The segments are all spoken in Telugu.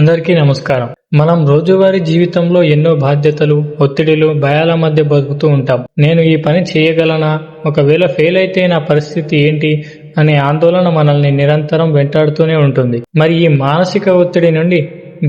అందరికీ నమస్కారం. మనం రోజువారీ జీవితంలో ఎన్నో బాధ్యతలు, ఒత్తిడిలు, భయాల మధ్య బతుకుతూ ఉంటాం. నేను ఈ పని చేయగలనా? ఒకవేళ ఫెయిల్ అయితే నా పరిస్థితి ఏంటి? అనే ఆందోళన మనల్ని నిరంతరం వెంటాడుతూనే ఉంటుంది. మరి ఈ మానసిక ఒత్తిడి నుండి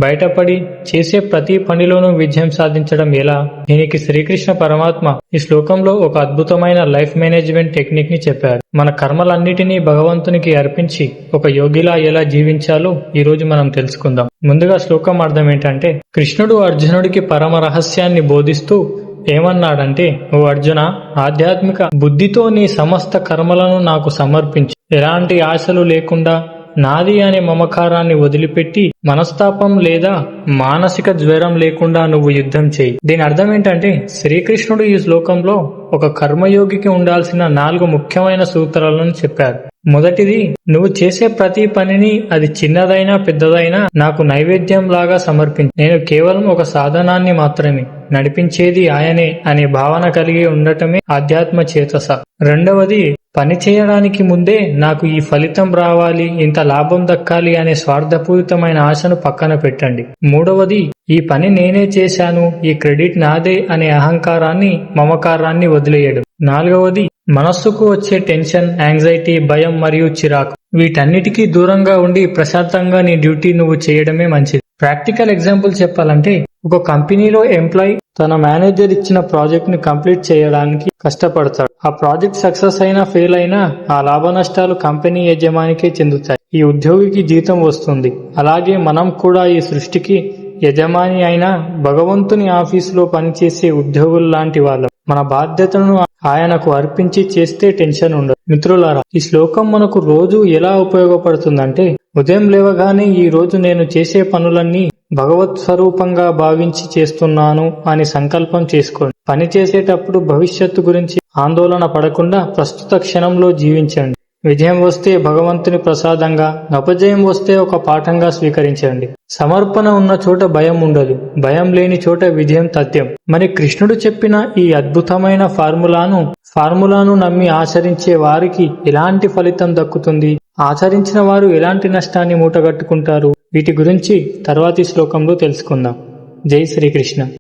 బయటపడి చేసే ప్రతి పనిలోనూ విజయం సాధించడం ఎలా? దీనికి శ్రీకృష్ణ పరమాత్మ ఈ శ్లోకంలో ఒక అద్భుతమైన లైఫ్ మేనేజ్మెంట్ టెక్నిక్ ని చెప్పారు. మన కర్మలన్నిటినీ భగవంతునికి అర్పించి ఒక యోగిలా ఎలా జీవించాలో ఈ రోజు మనం తెలుసుకుందాం. ముందుగా శ్లోకం అర్థం ఏంటంటే, కృష్ణుడు అర్జునుడికి పరమ రహస్యాన్ని బోధిస్తూ ఏమన్నాడంటే, ఓ అర్జున, ఆధ్యాత్మిక బుద్ధితో నీ సమస్త కర్మలను నాకు సమర్పించు. ఎలాంటి ఆశలు లేకుండా నాది అనే మమకారాన్ని వదిలిపెట్టి మనస్తాపం లేదా మానసిక జ్వరం లేకుండా నువ్వు యుద్ధం చేయి. దీని అర్థం ఏంటంటే, శ్రీకృష్ణుడు ఈ శ్లోకంలో ఒక కర్మయోగికి ఉండాల్సిన 4 ముఖ్యమైన సూత్రాలను చెప్పారు. మొదటిది, నువ్వు చేసే ప్రతి పనిని, అది చిన్నదైనా పెద్దదైనా, నాకు నైవేద్యం లాగా సమర్పించు. నేను కేవలం ఒక సాధనాన్ని మాత్రమే, నడిపించేది ఆయనే అనే భావన కలిగి ఉండటమే ఆధ్యాత్మ చేతస. రెండవది, పని చేయడానికి ముందే నాకు ఈ ఫలితం రావాలి, ఇంత లాభం దక్కాలి అనే స్వార్థపూరితమైన ఆశను పక్కన పెట్టండి. మూడవది, ఈ పని నేనే చేశాను, ఈ క్రెడిట్ నాదే అనే అహంకారాన్ని, మమకారాన్ని వదిలేయడం. నాలుగవది, మనస్సుకు వచ్చే టెన్షన్, యాంగ్జైటీ, భయం మరియు చిరాకు, వీటన్నిటికీ దూరంగా ఉండి ప్రశాంతంగా నీ డ్యూటీ నువ్వు చేయడమే మంచిది. ప్రాక్టికల్ ఎగ్జాంపుల్ చెప్పాలంటే, ఒక కంపెనీలో ఎంప్లాయీ తన మేనేజర్ ఇచ్చిన ప్రాజెక్ట్ ని కంప్లీట్ చేయడానికి కష్టపడతాడు. ఆ ప్రాజెక్ట్ సక్సెస్ అయినా ఫెయిల్ అయినా ఆ లాభ నష్టాలు కంపెనీ యజమానికే చెందుతాయి. ఈ ఉద్యోగికి జీతం వస్తుంది. అలాగే మనం కూడా ఈ సృష్టికి యజమాని అయిన భగవంతుని ఆఫీసులో పనిచేసే ఉద్యోగుల్లాంటి వాళ్ళం. మన బాధ్యతలను ఆయనకు అర్పించి చేస్తే టెన్షన్ ఉండదు. మిత్రులారా, ఈ శ్లోకం మనకు రోజు ఎలా ఉపయోగపడుతుందంటే, ఉదయం లేవగానే ఈ రోజు నేను చేసే పనులన్నీ భగవత్ స్వరూపంగా భావించి చేస్తున్నాను అని సంకల్పం చేసుకోండి. పని చేసేటప్పుడు భవిష్యత్తు గురించి ఆందోళన పడకుండా ప్రస్తుత క్షణంలో జీవించండి. విజయం వస్తే భగవంతుని ప్రసాదంగా, అపజయం వస్తే ఒక పాఠంగా స్వీకరించండి. సమర్పణ ఉన్న చోట భయం ఉండదు, భయం లేని చోట విజయం తథ్యం. మరి కృష్ణుడు చెప్పిన ఈ అద్భుతమైన ఫార్ములాను నమ్మి ఆచరించే వారికి ఎలాంటి ఫలితం దక్కుతుంది? ఆచరించిన వారు ఎలాంటి నష్టాన్ని మూటగట్టుకుంటారు? వీటి గురించి తర్వాతి శ్లోకంలో తెలుసుకుందాం. జై శ్రీకృష్ణ.